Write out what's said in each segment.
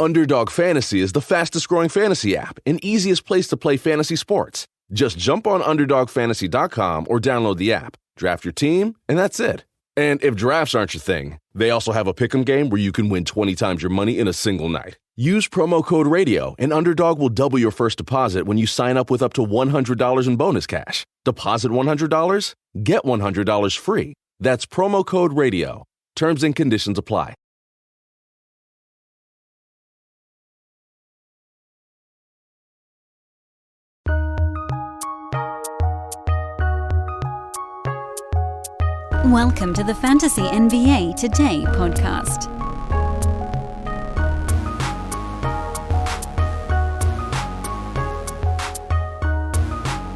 Underdog Fantasy is the fastest-growing fantasy app and easiest place to play fantasy sports. Just jump on UnderdogFantasy.com or download the app, draft your team, and that's it. And if drafts aren't your thing, they also have a pick'em game where you can win 20 times your money in a single night. Use promo code RADIO, and Underdog will double your first deposit when you sign up with up to $100 in bonus cash. Deposit $100, get $100 free. That's promo code RADIO. Terms and conditions apply. Welcome to the Fantasy NBA Today podcast.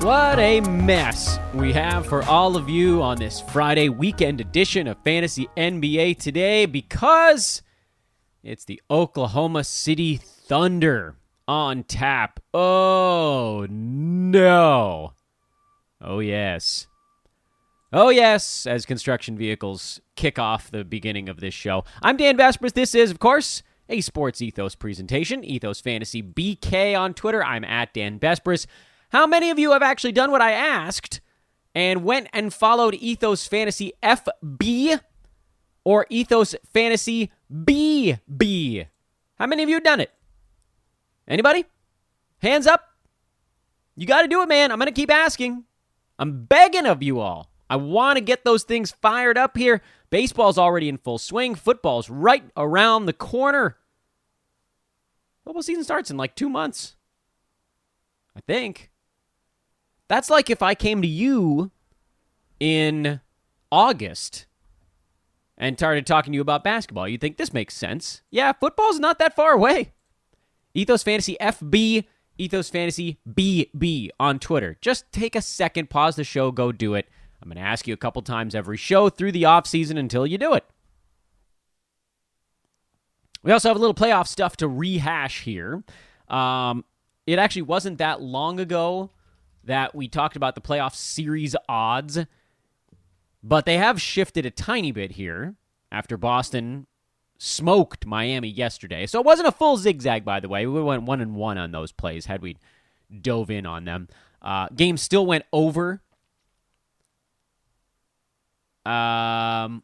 What a mess we have for all of you on this Friday weekend edition of Fantasy NBA Today, because it's the Oklahoma City Thunder on tap. Oh, no. Oh, yes. Oh, yes, as construction vehicles kick off the beginning of this show. I'm Dan Vespers. This is, of course, a Sports Ethos presentation. Ethos Fantasy BK on Twitter. I'm at Dan Vespers. How many of you have actually done what I asked and went and followed Ethos Fantasy FB or Ethos Fantasy BB? How many of you have done it? Anybody? Hands up. You got to do it, man. I'm going to keep asking. I'm begging of you all. I want to get those things fired up here. Baseball's already in full swing. Football's right around the corner. Football season starts in like 2 months, I think. That's like if I came to you in August and started talking to you about basketball. You'd think this makes sense. Yeah, football's not that far away. Ethos Fantasy FB, Ethos Fantasy BB on Twitter. Just take a second, pause the show, go do it. I'm going to ask you a couple times every show through the offseason until you do it. We also have a little playoff stuff to rehash here. It actually wasn't that long ago that we talked about the playoff series odds, but they have shifted a tiny bit here after Boston smoked Miami yesterday. So it wasn't a full zigzag, by the way. We went 1-1 on those plays had we dove in on them. Game still went over. But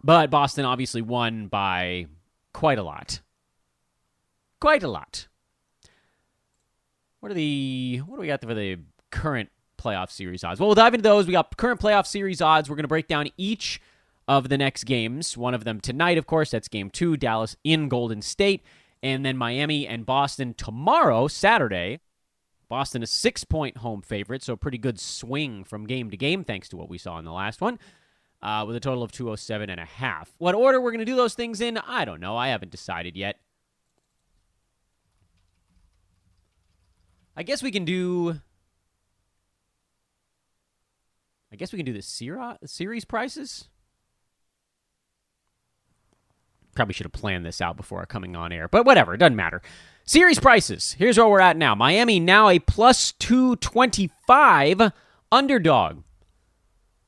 Boston obviously won by quite a lot. Quite a lot. What do we got for the current playoff series odds? Well, we'll dive into those. We got current playoff series odds. We're going to break down each of the next games. One of them tonight, of course. That's game 2, Dallas in Golden State. And then Miami and Boston tomorrow, Saturday. Boston is 6-point home favorite, so a pretty good swing from game to game, thanks to what we saw in the last one, with a total of 207.5. What order we're going to do those things in, I don't know. I haven't decided yet. I guess we can do the series prices. Probably should have planned this out before coming on air, but whatever, it doesn't matter. Series prices. Here's where we're at now. Miami now a plus 225 underdog.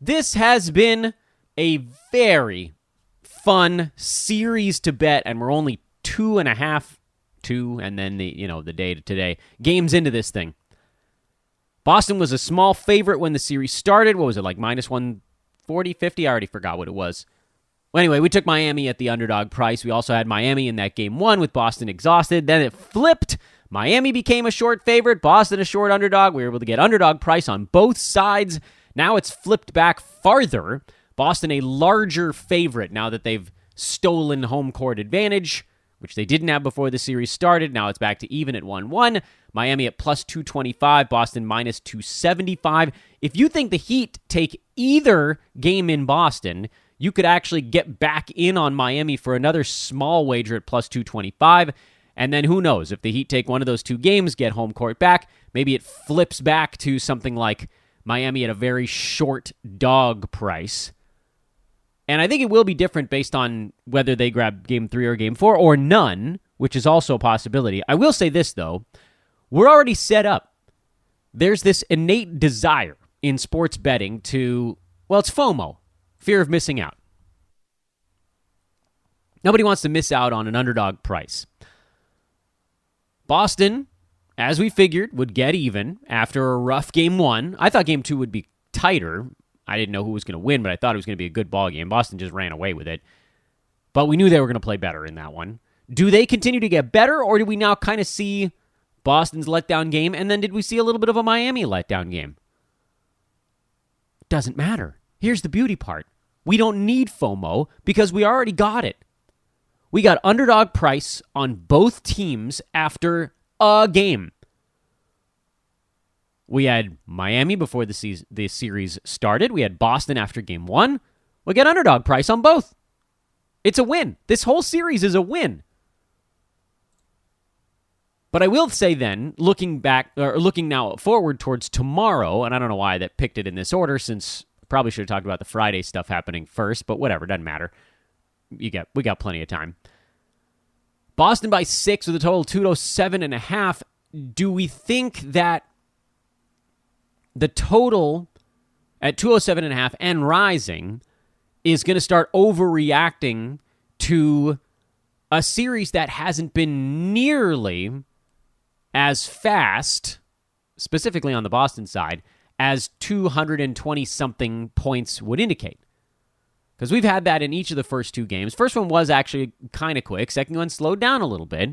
This has been a very fun series to bet, and we're only 2.5, and then the day to today games into this thing. Boston was a small favorite when the series started. What was it, like minus 140, 50? I already forgot what it was. Well, anyway, we took Miami at the underdog price. We also had Miami in that game 1 with Boston exhausted. Then it flipped. Miami became a short favorite. Boston a short underdog. We were able to get underdog price on both sides. Now it's flipped back farther. Boston a larger favorite now that they've stolen home court advantage, which they didn't have before the series started. Now it's back to even at 1-1. Miami at plus 225. Boston minus 275. If you think the Heat take either game in Boston, you could actually get back in on Miami for another small wager at plus 225. And then who knows, if the Heat take one of those two games, get home court back, maybe it flips back to something like Miami at a very short dog price. And I think it will be different based on whether they grab game 3 or game 4 or none, which is also a possibility. I will say this, though. We're already set up. There's this innate desire in sports betting to, well, it's FOMO. Fear of missing out. Nobody wants to miss out on an underdog price. Boston, as we figured, would get even after a rough game one. I thought game two would be tighter. I didn't know who was going to win, but I thought it was going to be a good ball game. Boston just ran away with it. But we knew they were going to play better in that one. Do they continue to get better, or do we now kind of see Boston's letdown game, and then did we see a little bit of a Miami letdown game? Doesn't matter. Here's the beauty part. We don't need FOMO because we already got it. We got underdog price on both teams after a game. We had Miami before the series started. We had Boston after game one. We get underdog price on both. It's a win. This whole series is a win. But I will say then, looking now forward towards tomorrow, and I don't know why that picked it in this order since I probably should have talked about the Friday stuff happening first, but whatever, doesn't matter. We got plenty of time. Boston by 6 with a total of 207.5. Do we think that the total at 207.5 and rising is going to start overreacting to a series that hasn't been nearly as fast, specifically on the Boston side, as 220-something points would indicate? Because we've had that in each of the first two games. First one was actually kind of quick. Second one slowed down a little bit.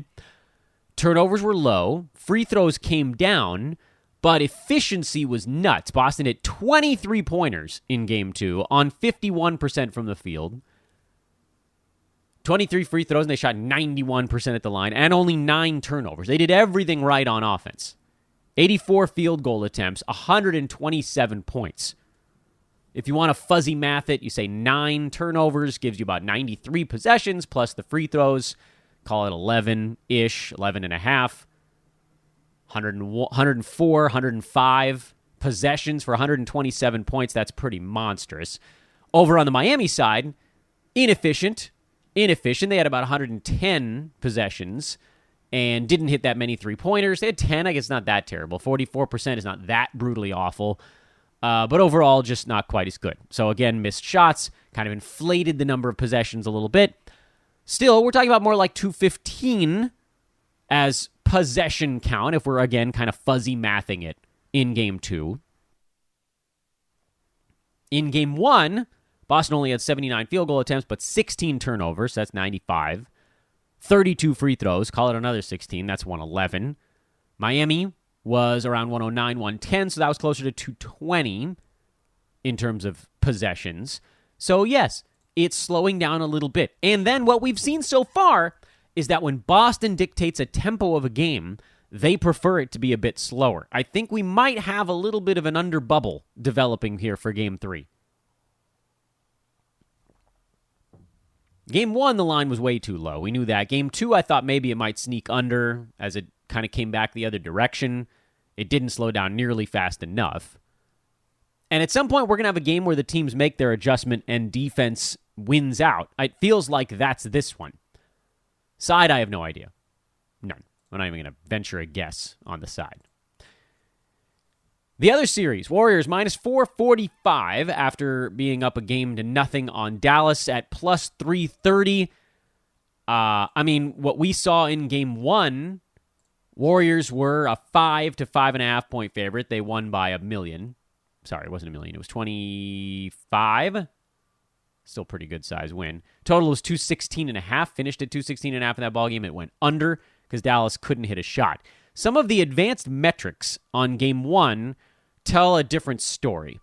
Turnovers were low. Free throws came down, but efficiency was nuts. Boston hit 23 pointers in game two on 51% from the field. 23 free throws, and they shot 91% at the line, and only 9 turnovers. They did everything right on offense. 84 field goal attempts, 127 points. If you want to fuzzy math it, you say 9 turnovers gives you about 93 possessions, plus the free throws, call it 11-ish, 11 and a half. 104, 105 possessions for 127 points. That's pretty monstrous. Over on the Miami side, inefficient. They had about 110 possessions and didn't hit that many three-pointers. They had 10. I guess not that terrible. 44% is not that brutally awful. But overall, just not quite as good. So again, missed shots, kind of inflated the number of possessions a little bit. Still, we're talking about more like 215 as possession count, if we're, again, kind of fuzzy mathing it in game two. In game one, Boston only had 79 field goal attempts, but 16 turnovers, so that's 95. 32 free throws, call it another 16, that's 111. Miami was around 109, 110, so that was closer to 220 in terms of possessions. So yes, it's slowing down a little bit. And then what we've seen so far is that when Boston dictates a tempo of a game, they prefer it to be a bit slower. I think we might have a little bit of an under bubble developing here for game three. Game one, the line was way too low. We knew that. Game two, I thought maybe it might sneak under as it kind of came back the other direction. It didn't slow down nearly fast enough. And at some point, we're going to have a game where the teams make their adjustment and defense wins out. It feels like that's this one. Side, I have no idea. None. I'm not even going to venture a guess on the side. The other series, Warriors minus 445 after being up a game to nothing on Dallas at plus 330. What we saw in game one, Warriors were a 5 to 5.5 point favorite. They won by $1 million. Sorry, it wasn't $1 million. It was 25. Still pretty good size win. Total was 216.5. Finished at 216.5 in that ballgame. It went under because Dallas couldn't hit a shot. Some of the advanced metrics on game one tell a different story.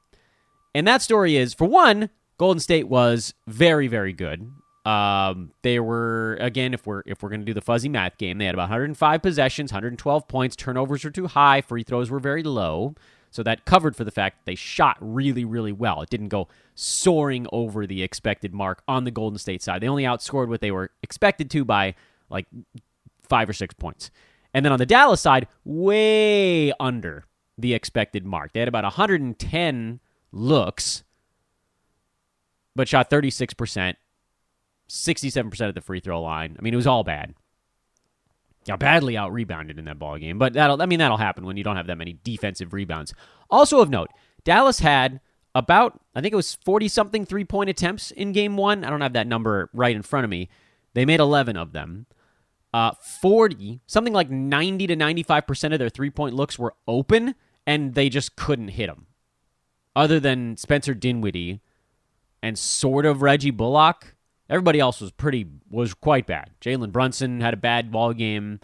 And that story is, for one, Golden State was very, very good. They were, again, if we're going to do the fuzzy math game, they had about 105 possessions, 112 points. Turnovers were too high. Free throws were very low. So that covered for the fact that they shot really, really well. It didn't go soaring over the expected mark on the Golden State side. They only outscored what they were expected to by like 5 or 6 points. And then on the Dallas side, way under the expected mark. They had about 110 looks, but shot 36%, 67% at the free throw line. I mean, it was all bad. Got badly out-rebounded in that ballgame, but that'll happen when you don't have that many defensive rebounds. Also of note, Dallas had about, I think it was 40-something three-point attempts in game one. I don't have that number right in front of me. They made 11 of them. 40, something like 90 to 95% of their three-point looks were open, and they just couldn't hit them. Other than Spencer Dinwiddie and sort of Reggie Bullock, everybody else was quite bad. Jalen Brunson had a bad ball game.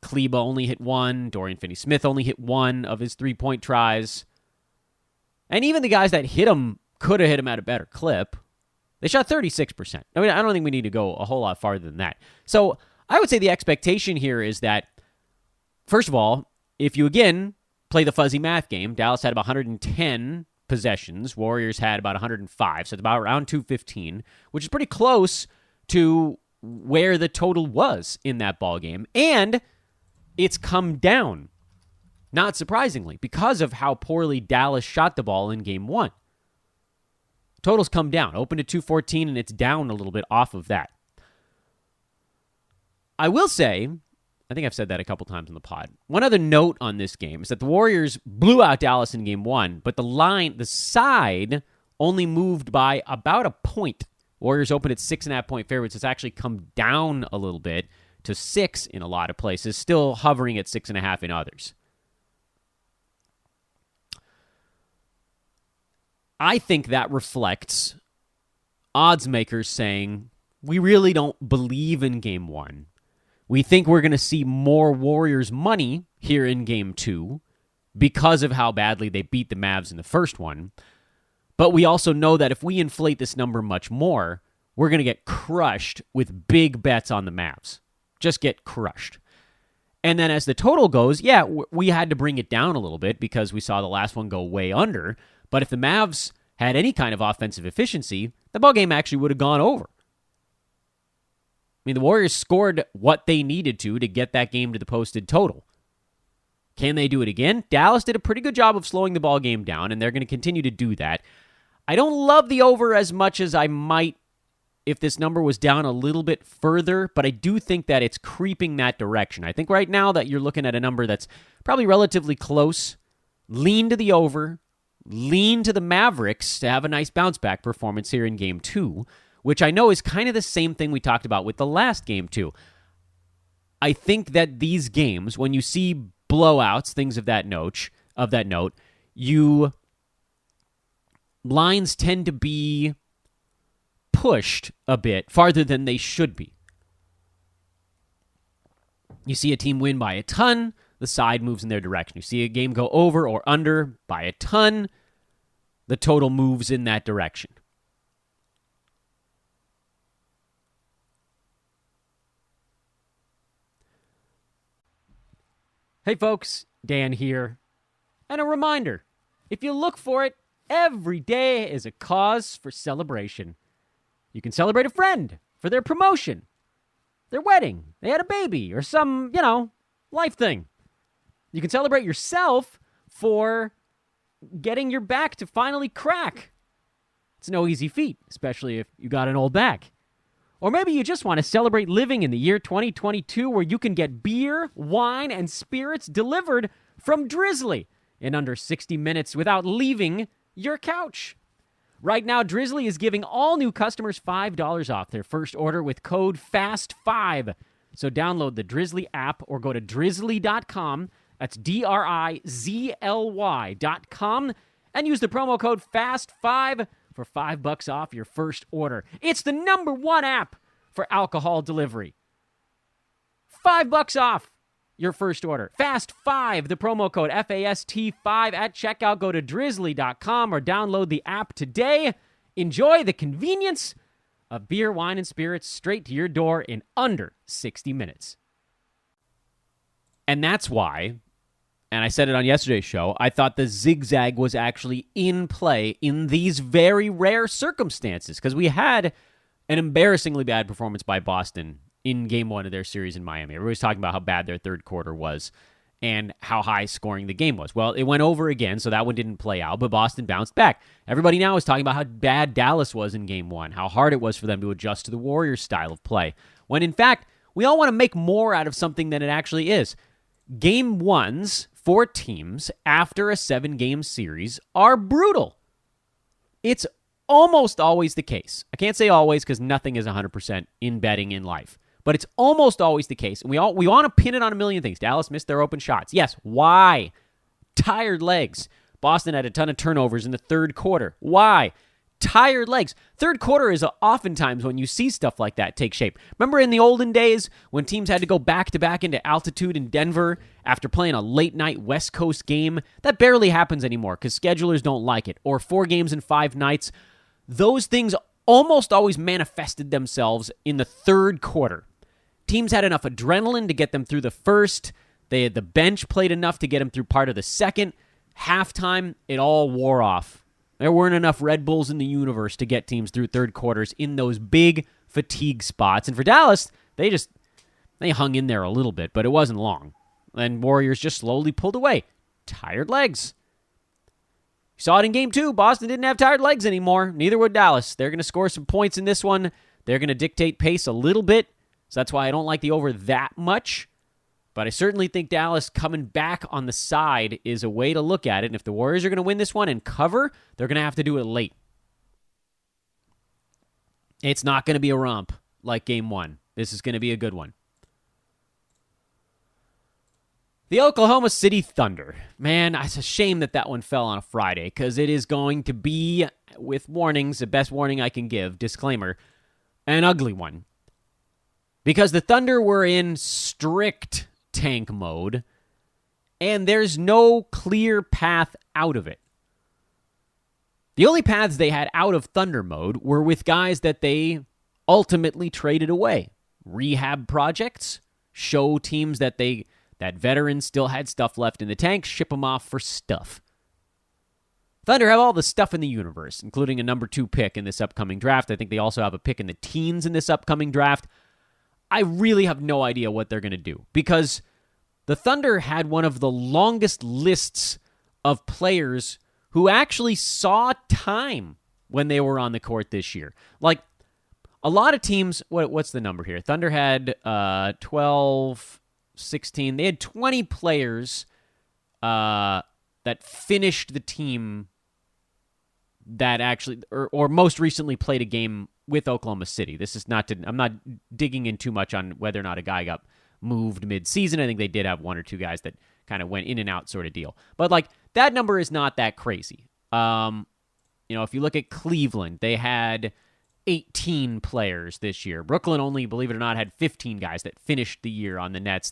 Kleba only hit one. Dorian Finney-Smith only hit one of his three-point tries. And even the guys that hit him could have hit him at a better clip. They shot 36%. I mean, I don't think we need to go a whole lot farther than that. So I would say the expectation here is that, first of all, if you, again, play the fuzzy math game, Dallas had about 110 possessions. Warriors had about 105, so it's about around 215, which is pretty close to where the total was in that ball game. And it's come down, not surprisingly, because of how poorly Dallas shot the ball in Game 1. Total's come down. Opened at 214, and it's down a little bit off of that. I will say, I think I've said that a couple times on the pod, one other note on this game is that the Warriors blew out Dallas in Game 1, but the side only moved by about a point. Warriors opened at 6.5-point favorites. It's actually come down a little bit to 6 in a lot of places, still hovering at 6.5 in others. I think that reflects odds makers saying, we really don't believe in Game 1. We think we're going to see more Warriors money here in Game 2 because of how badly they beat the Mavs in the first one. But we also know that if we inflate this number much more, we're going to get crushed with big bets on the Mavs. Just get crushed. And then as the total goes, yeah, we had to bring it down a little bit because we saw the last one go way under. But if the Mavs had any kind of offensive efficiency, the ballgame actually would have gone over. I mean, the Warriors scored what they needed to get that game to the posted total. Can they do it again? Dallas did a pretty good job of slowing the ball game down, and they're going to continue to do that. I don't love the over as much as I might if this number was down a little bit further, but I do think that it's creeping that direction. I think right now that you're looking at a number that's probably relatively close. Lean to the over. Lean to the Mavericks to have a nice bounce-back performance here in Game 2, which I know is kind of the same thing we talked about with the last Game 2. I think that these games, when you see blowouts, things of that note, lines tend to be pushed a bit farther than they should be. You see a team win by a ton, the side moves in their direction. You see a game go over or under by a ton, the total moves in that direction. Hey folks, Dan here. And a reminder, if you look for it, every day is a cause for celebration. You can celebrate a friend for their promotion, their wedding, they had a baby, or some, life thing. You can celebrate yourself for getting your back to finally crack. It's no easy feat, especially if you got an old back. Or maybe you just want to celebrate living in the year 2022 where you can get beer, wine, and spirits delivered from Drizzly in under 60 minutes without leaving your couch. Right now, Drizzly is giving all new customers $5 off their first order with code FAST5. So download the Drizzly app or go to drizzly.com. That's DRIZLY.com. And use the promo code FAST5 for $5 off your first order. It's the #1 app for alcohol delivery. $5 off your first order. FAST5, the promo code FAST5 at checkout. Go to drizzly.com or download the app today. Enjoy the convenience of beer, wine, and spirits straight to your door in under 60 minutes. And that's why, and I said it on yesterday's show, I thought the zigzag was actually in play in these very rare circumstances because we had an embarrassingly bad performance by Boston in Game 1 of their series in Miami. Everybody's talking about how bad their third quarter was and how high scoring the game was. Well, it went over again, so that one didn't play out, but Boston bounced back. Everybody now is talking about how bad Dallas was in Game 1, how hard it was for them to adjust to the Warriors' style of play, when in fact, we all want to make more out of something than it actually is. Game 1s for teams after a 7-game series are brutal. It's almost always the case. I can't say always because nothing is 100% in betting in life. But it's almost always the case. And we want to pin it on a million things. Dallas missed their open shots. Yes. Why? Tired legs. Boston had a ton of turnovers in the third quarter. Why? Tired legs. Third quarter is oftentimes when you see stuff like that take shape. Remember in the olden days when teams had to go back-to-back into altitude in Denver after playing a late-night West Coast game? That barely happens anymore because schedulers don't like it. Or 4 games in 5 nights. Those things almost always manifested themselves in the third quarter. Teams had enough adrenaline to get them through the first. The bench played enough to get them through part of the second. Halftime, it all wore off. There weren't enough Red Bulls in the universe to get teams through third quarters in those big fatigue spots. And for Dallas, they hung in there a little bit, but it wasn't long. And Warriors just slowly pulled away. Tired legs. You saw it in Game 2. Boston didn't have tired legs anymore. Neither would Dallas. They're going to score some points in this one. They're going to dictate pace a little bit. So that's why I don't like the over that much. But I certainly think Dallas coming back on the side is a way to look at it. And if the Warriors are going to win this one and cover, they're going to have to do it late. It's not going to be a romp like Game 1. This is going to be a good one. The Oklahoma City Thunder. Man, it's a shame that one fell on a Friday because it is going to be, with warnings, the best warning I can give, disclaimer, an ugly one. Because the Thunder were in strict tank mode, and there's no clear path out of it. The only paths they had out of Thunder mode were with guys that they ultimately traded away. Rehab projects, show teams that veterans still had stuff left in the tank, ship them off for stuff. Thunder have all the stuff in the universe, including a number 2 pick in this upcoming draft. I think they also have a pick in the teens in this upcoming draft. I really have no idea what they're going to do because the Thunder had one of the longest lists of players who actually saw time when they were on the court this year. Like, a lot of teams, what's the number here? Thunder had 12, 16. They had 20 players that finished the team that actually, or most recently played a game with Oklahoma City. I'm not digging in too much on whether or not a guy got moved mid-season. I think they did have 1 or 2 guys that kind of went in and out sort of deal. But like that number is not that crazy. If you look at Cleveland, they had 18 players this year. Brooklyn only, believe it or not, had 15 guys that finished the year on the Nets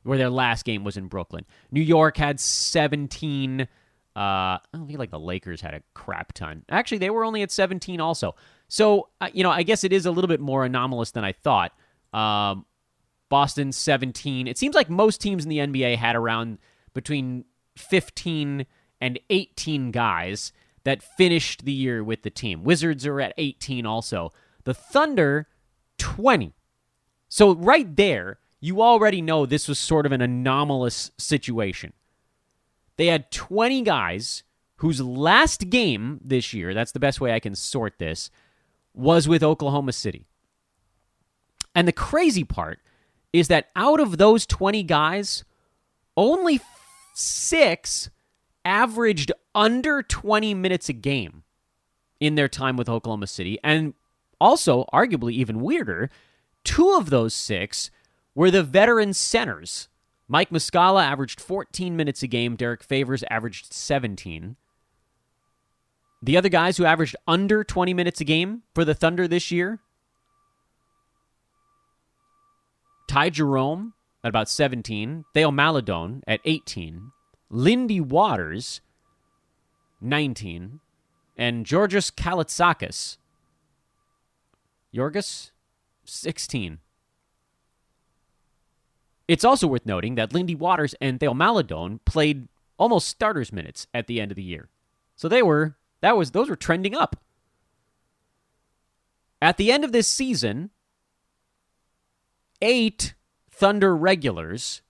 where their last game was in Brooklyn. New York had 17. I don't think like the Lakers had a crap ton. Actually, they were only at 17 also. So, I guess it is a little bit more anomalous than I thought. Boston, 17. It seems like most teams in the NBA had around between 15 and 18 guys that finished the year with the team. Wizards are at 18 also. The Thunder, 20. So right there, you already know this was sort of an anomalous situation. They had 20 guys whose last game this year, that's the best way I can sort this, was with Oklahoma City. And the crazy part is that out of those 20 guys, only 6 averaged under 20 minutes a game in their time with Oklahoma City. And also, arguably even weirder, 2 of those 6 were the veteran centers. Mike Muscala averaged 14 minutes a game. Derek Favors averaged 17. The other guys who averaged under 20 minutes a game for the Thunder this year, Ty Jerome at about 17, Theo Maledon at 18, Lindy Waters, 19, and Georgios Kalitsakis, 16. It's also worth noting that Lindy Waters and Theo Maledon played almost starters minutes at the end of the year. So those were trending up. At the end of this season, 8 Thunder regulars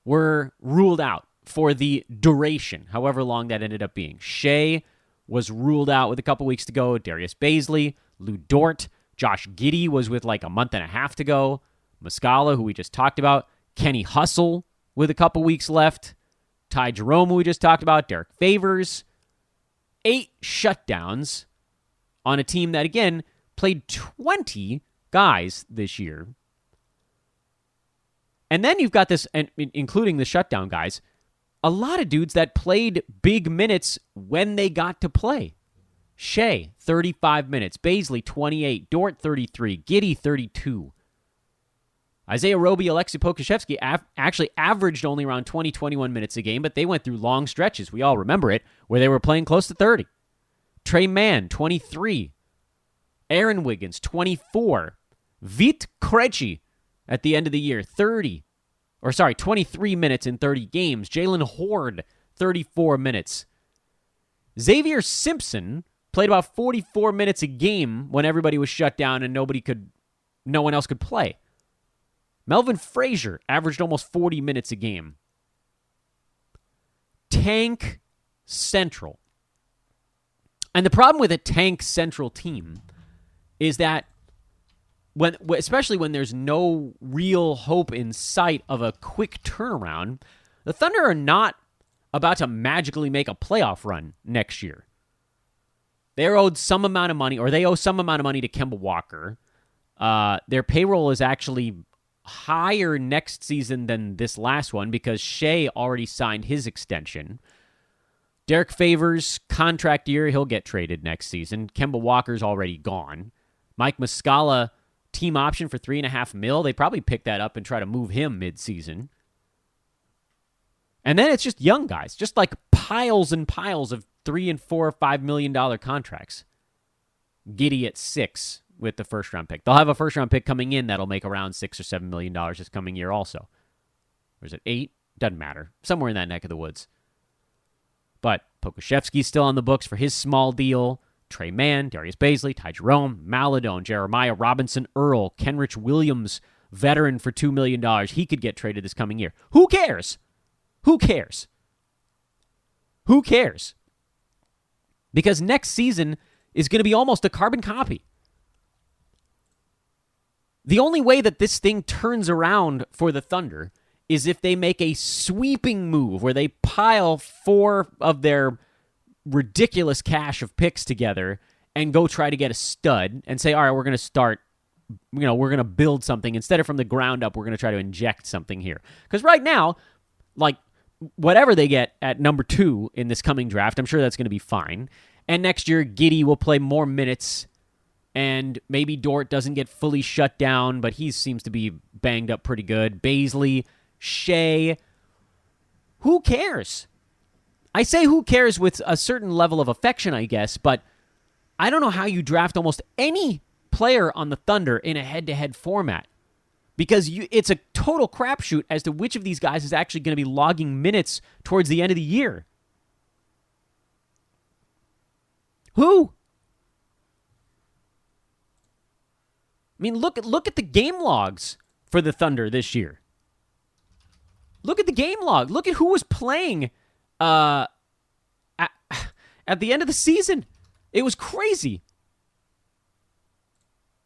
were ruled out for the duration, however long that ended up being. Shea was ruled out with a couple weeks to go. Darius Baisley, Lou Dort, Josh Giddey was with like a month and a half to go. Muscala, who we just talked about. Kenny Hustle with a couple weeks left. Ty Jerome, who we just talked about. Derek Favors. 8 shutdowns on a team that, again, played 20 guys this year. And then you've got this, and including the shutdown guys, a lot of dudes that played big minutes when they got to play. Shea, 35 minutes. Bazley, 28. Dort, 33. Giddey, 32. Isaiah Roby, Alexei Pokusevski actually averaged only around 20, 21 minutes a game, but they went through long stretches, we all remember it, where they were playing close to 30. Trey Mann, 23. Aaron Wiggins, 24. Vit Krejci, at the end of the year, 23 minutes in 30 games. Jalen Horde, 34 minutes. Xavier Simpson played about 44 minutes a game when everybody was shut down and no one else could play. Melvin Frazier averaged almost 40 minutes a game. Tank Central. And the problem with a tank central team is that especially when there's no real hope in sight of a quick turnaround, the Thunder are not about to magically make a playoff run next year. They're owed some amount of money, or they owe some amount of money to Kemba Walker. Their payroll is actually higher next season than this last one because Shea already signed his extension. Derek Favors, contract year, he'll get traded next season. Kemba Walker's already gone. Mike Muscala, team option for $3.5 million. They probably pick that up and try to move him mid-season. And then it's just young guys, just like piles and piles of $3 and $4 or $5 million contracts. Giddey at $6 million with the first-round pick. They'll have a first-round pick coming in that'll make around $6 or $7 million this coming year also. Or is it $8 million? Doesn't matter. Somewhere in that neck of the woods. But Pokusevski's still on the books for his small deal. Trey Mann, Darius Bazley, Ty Jerome, Maladone, Jeremiah Robinson, Earl, Kenrich Williams, veteran for $2 million. He could get traded this coming year. Who cares? Who cares? Who cares? Because next season is going to be almost a carbon copy. The only way that this thing turns around for the Thunder is if they make a sweeping move where they pile 4 of their ridiculous cache of picks together and go try to get a stud and say, all right, we're going to start, we're going to build something. Instead of from the ground up, we're going to try to inject something here. Because right now, like, whatever they get at number 2 in this coming draft, I'm sure that's going to be fine. And next year, Giddey will play more minutes, and maybe Dort doesn't get fully shut down, but he seems to be banged up pretty good. Bazley, Shea, who cares? I say who cares with a certain level of affection, I guess, but I don't know how you draft almost any player on the Thunder in a head-to-head format. Because it's a total crapshoot as to which of these guys is actually going to be logging minutes towards the end of the year. Who? I mean, look at the game logs for the Thunder this year. Look at the game log. Look at who was playing at the end of the season. It was crazy.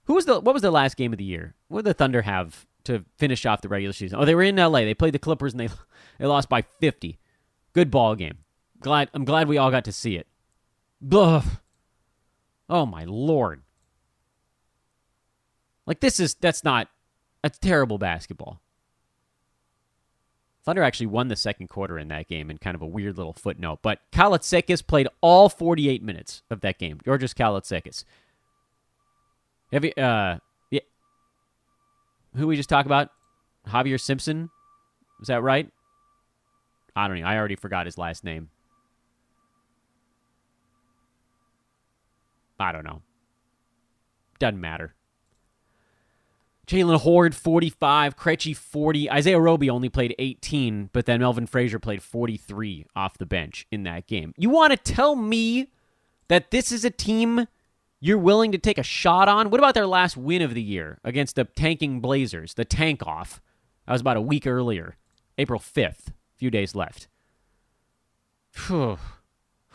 What was the last game of the year? What did the Thunder have to finish off the regular season? Oh, they were in LA. They played the Clippers and they lost by 50. Good ball game. I'm glad we all got to see it. Blah. Oh my Lord. Like that's terrible basketball. Thunder actually won the second quarter in that game in kind of a weird little footnote. But Kalaitzakis played all 48 minutes of that game. Georgios Kalaitzakis. Have you, yeah. Who we just talked about? Javier Simpson? Is that right? I don't know. I already forgot his last name. I don't know. Doesn't matter. Jalen Horde, 45. Krejci, 40. Isaiah Roby only played 18, but then Melvin Frazier played 43 off the bench in that game. You want to tell me that this is a team you're willing to take a shot on? What about their last win of the year against the tanking Blazers, the tank off? That was about a week earlier, April 5th. A few days left. Whew.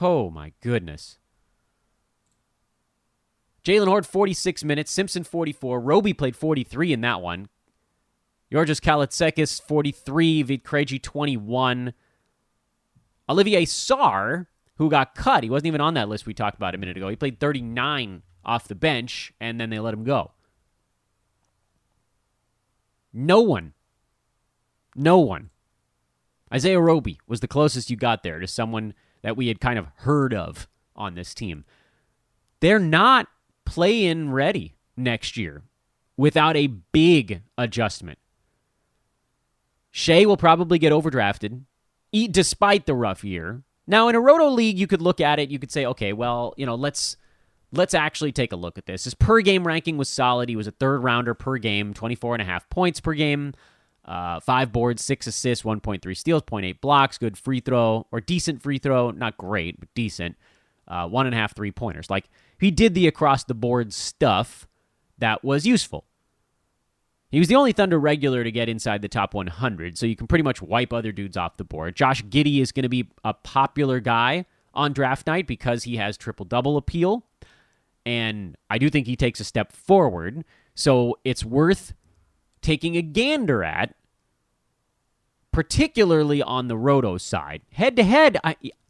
Oh, my goodness. Jalen Horde, 46 minutes. Simpson, 44. Roby played 43 in that one. Georgios Kalaitzakis, 43. Vit Krejci, 21. Olivier Sarr, who got cut. He wasn't even on that list we talked about a minute ago. He played 39 off the bench, and then they let him go. No one. Isaiah Roby was the closest you got there to someone that we had kind of heard of on this team. They're not play-in ready next year without a big adjustment. Shea will probably get overdrafted, despite the rough year. Now, in a Roto league, you could look at it. You could say, okay, well, let's actually take a look at this. His per-game ranking was solid. He was a third-rounder per game, 24.5 points per game, 5 boards, 6 assists, 1.3 steals, 0.8 blocks, good free throw, or decent free throw. Not great, but decent. 1.5 3-pointers. Like, he did the across-the-board stuff that was useful. He was the only Thunder regular to get inside the top 100, so you can pretty much wipe other dudes off the board. Josh Giddey is going to be a popular guy on draft night because he has triple-double appeal, and I do think he takes a step forward, so it's worth taking a gander at, particularly on the Roto side. Head-to-head,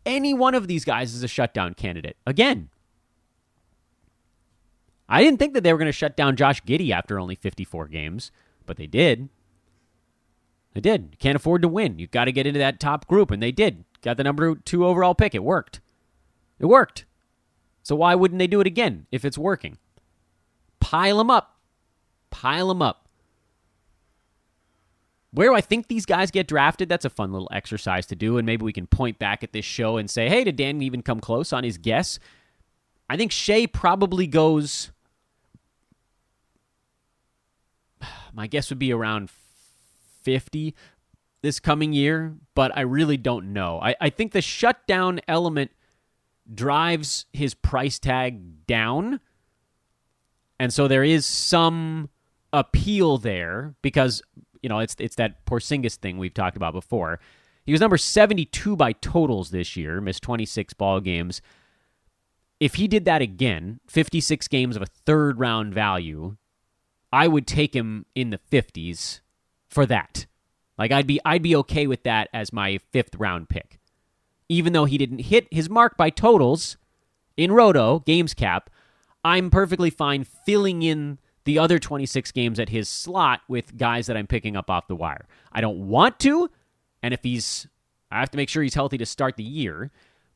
any one of these guys is a shutdown candidate. Again, I didn't think that they were going to shut down Josh Giddey after only 54 games, but they did. They did. You can't afford to win. You've got to get into that top group, and they did. Got the number 2 overall pick. It worked. It worked. So why wouldn't they do it again if it's working? Pile them up. Pile them up. Where do I think these guys get drafted? That's a fun little exercise to do, and maybe we can point back at this show and say, hey, did Dan even come close on his guess? I think Shea probably goes... My guess would be around 50 this coming year, but I really don't know. I think the shutdown element drives his price tag down, and so there is some appeal there because, it's that Porzingis thing we've talked about before. He was number 72 by totals this year, missed 26 ball games. If he did that again, 56 games of a third-round value, I would take him in the 50s for that. Like, I'd be okay with that as my 5th-round pick. Even though he didn't hit his mark by totals in Roto, games cap, I'm perfectly fine filling in the other 26 games at his slot with guys that I'm picking up off the wire. I don't want to, and I have to make sure he's healthy to start the year,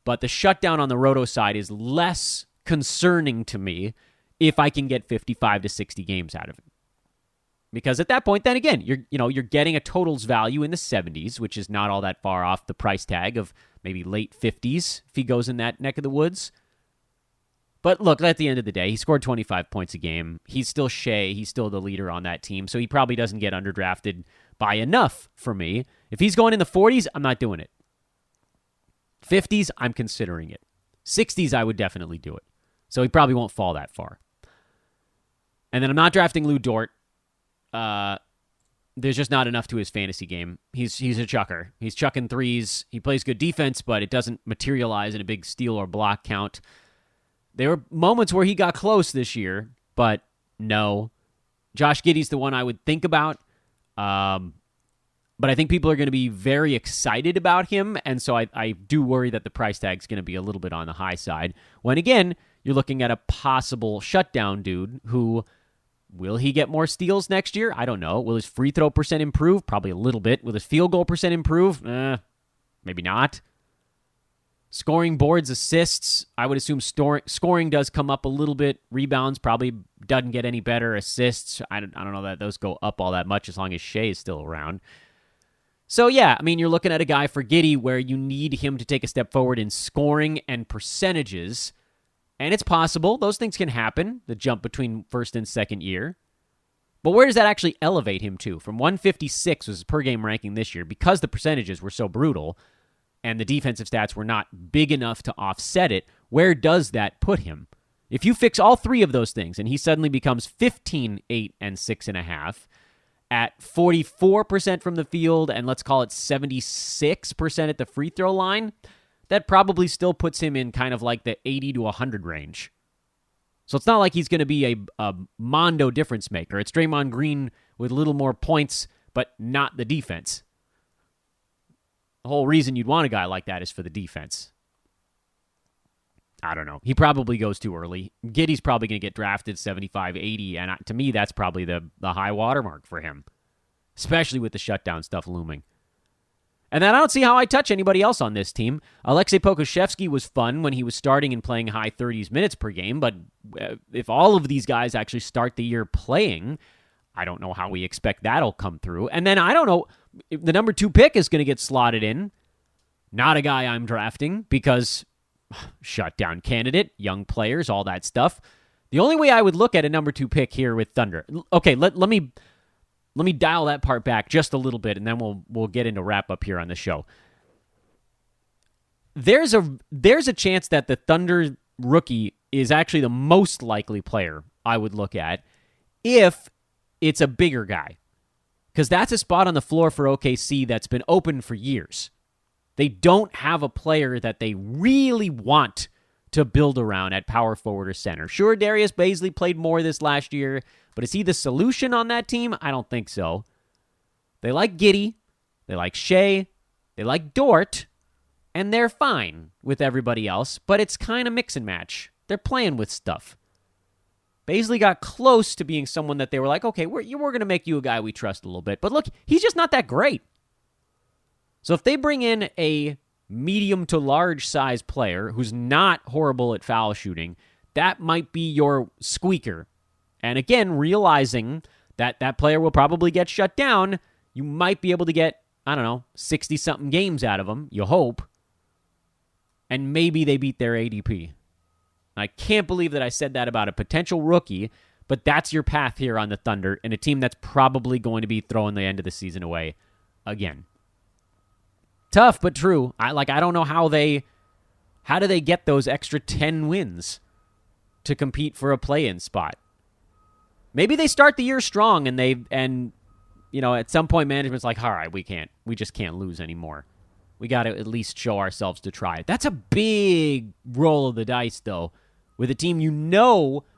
but the shutdown on the Roto side is less concerning to me if I can get 55 to 60 games out of it. Because at that point, then again, you're getting a totals value in the 70s, which is not all that far off the price tag of maybe late 50s if he goes in that neck of the woods. But look, at the end of the day, he scored 25 points a game. He's still Shea. He's still the leader on that team, so he probably doesn't get underdrafted by enough for me. If he's going in the 40s, I'm not doing it. 50s, I'm considering it. 60s, I would definitely do it. So he probably won't fall that far. And then I'm not drafting Lou Dort. There's just not enough to his fantasy game. He's a chucker. He's chucking threes. He plays good defense, but it doesn't materialize in a big steal or block count. There were moments where he got close this year, but no. Josh Giddey's the one I would think about. But I think people are going to be very excited about him, and so I do worry that the price tag's going to be a little bit on the high side. When, again, you're looking at a possible shutdown dude who, will he get more steals next year? I don't know. Will his free throw percent improve? Probably a little bit. Will his field goal percent improve? Maybe not. Scoring, boards, assists, I would assume scoring does come up a little bit. Rebounds probably doesn't get any better. Assists, I don't know that those go up all that much as long as Shea is still around. So, yeah, I mean, you're looking at a guy for Giddey where you need him to take a step forward in scoring and percentages, and it's possible. Those things can happen, the jump between first and second year. But where does that actually elevate him to? From 156 was his per-game ranking this year because the percentages were so brutal and the defensive stats were not big enough to offset it. Where does that put him? If you fix all three of those things and he suddenly becomes 15, 8, and 6.5 at 44% from the field and let's call it 76% at the free throw line, that probably still puts him in kind of like the 80 to 100 range. So it's not like he's going to be a mondo difference maker. It's Draymond Green with a little more points, but not the defense. The whole reason you'd want a guy like that is for the defense. I don't know. He probably goes too early. Giddey's probably going to get drafted 75, 80, and to me, that's probably the high watermark for him, especially with the shutdown stuff looming. And then I don't see how I touch anybody else on this team. Alexei Pokusevski was fun when he was starting and playing high 30s minutes per game, but if all of these guys actually start the year playing, I don't know how we expect that'll come through. And then I don't know if the number 2 pick is going to get slotted in. Not a guy I'm drafting because shutdown candidate, young players, all that stuff. The only way I would look at a number 2 pick here with Thunder. Okay, let me dial that part back just a little bit, and then we'll get into wrap up here on the show. There's a chance that the Thunder rookie is actually the most likely player I would look at if it's a bigger guy, because that's a spot on the floor for OKC that's been open for years. They don't have a player that they really want to build around at power forward or center. Sure, Darius Bazley played more this last year, but is he the solution on that team? I don't think so. They like Giddey, they like Shea, they like Dort, and they're fine with everybody else, but it's kind of mix and match. They're playing with stuff. Bazley got close to being someone that they were like, okay, we're going to make you a guy we trust a little bit. But look, he's just not that great. So if they bring in a medium to large size player who's not horrible at foul shooting, that might be your squeaker. And again, realizing that that player will probably get shut down, you might be able to get, 60-something games out of them, you hope. And maybe they beat their ADP. I can't believe that I said that about a potential rookie, but that's your path here on the Thunder and a team that's probably going to be throwing the end of the season away again. Tough, but true. I don't know how do they get those extra 10 wins to compete for a play-in spot. Maybe they start the year strong and at some point management's like, all right, we just can't lose anymore. We got to at least show ourselves to try. That's a big roll of the dice, though, with a team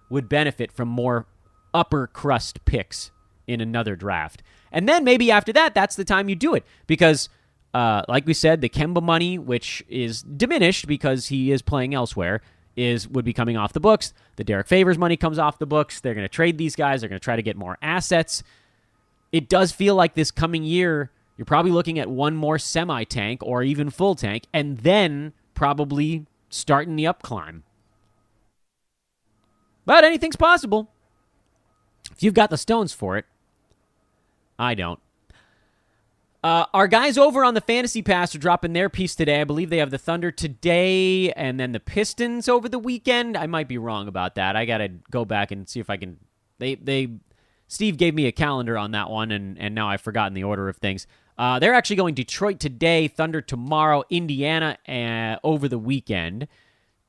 would benefit from more upper crust picks in another draft. And then maybe after that, that's the time you do it. Because, like we said, the Kemba money, which is diminished because he is playing elsewhere, would be coming off the books. The Derek Favors money comes off the books. They're going to trade these guys. They're going to try to get more assets. It does feel like this coming year, you're probably looking at one more semi-tank or even full tank, and then probably starting the up climb. But anything's possible. If you've got the stones for it. I don't. Our guys over on the Fantasy Pass are dropping their piece today. I believe they have the Thunder today and then the Pistons over the weekend. I might be wrong about that. I got to go back and see if I can... Steve gave me a calendar on that one, and now I've forgotten the order of things. They're actually going Detroit today, Thunder tomorrow, Indiana over the weekend.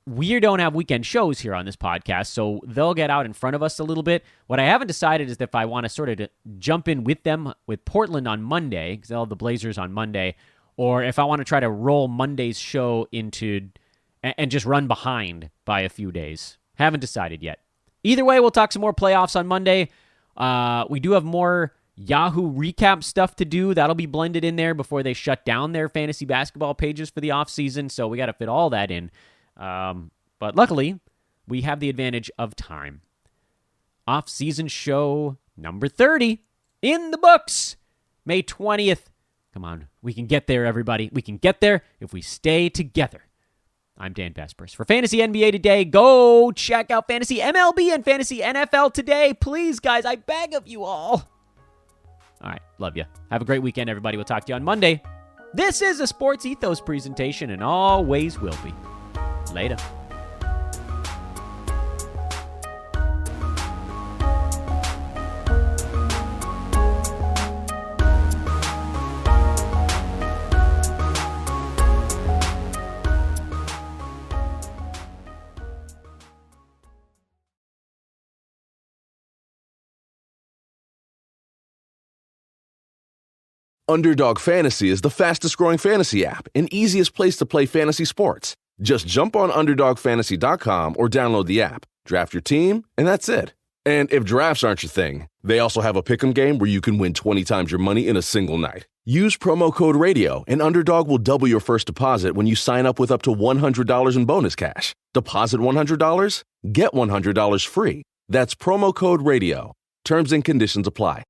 We don't have weekend shows here on this podcast, so they'll get out in front of us a little bit. What I haven't decided is if I want to sort of jump in with them with Portland on Monday, because they'll have the Blazers on Monday, or if I want to try to roll Monday's show into and just run behind by a few days. Haven't decided yet. Either way, we'll talk some more playoffs on Monday. We do have more Yahoo recap stuff to do. That'll be blended in there before they shut down their fantasy basketball pages for the offseason, so we got to fit all that in. But luckily, we have the advantage of time. Off-season show number 30 in the books. May 20th. Come on, we can get there, everybody. We can get there if we stay together. I'm Dan Vespers. For Fantasy NBA Today, go check out Fantasy MLB and Fantasy NFL Today. Please, guys, I beg of you all. All right, love you. Have a great weekend, everybody. We'll talk to you on Monday. This is a Sports Ethos presentation and always will be. Later. Underdog Fantasy is the fastest-growing fantasy app and easiest place to play fantasy sports. Just jump on UnderdogFantasy.com or download the app, draft your team, and that's it. And if drafts aren't your thing, they also have a pick'em game where you can win 20 times your money in a single night. Use promo code RADIO, and Underdog will double your first deposit when you sign up with up to $100 in bonus cash. Deposit $100, get $100 free. That's promo code RADIO. Terms and conditions apply.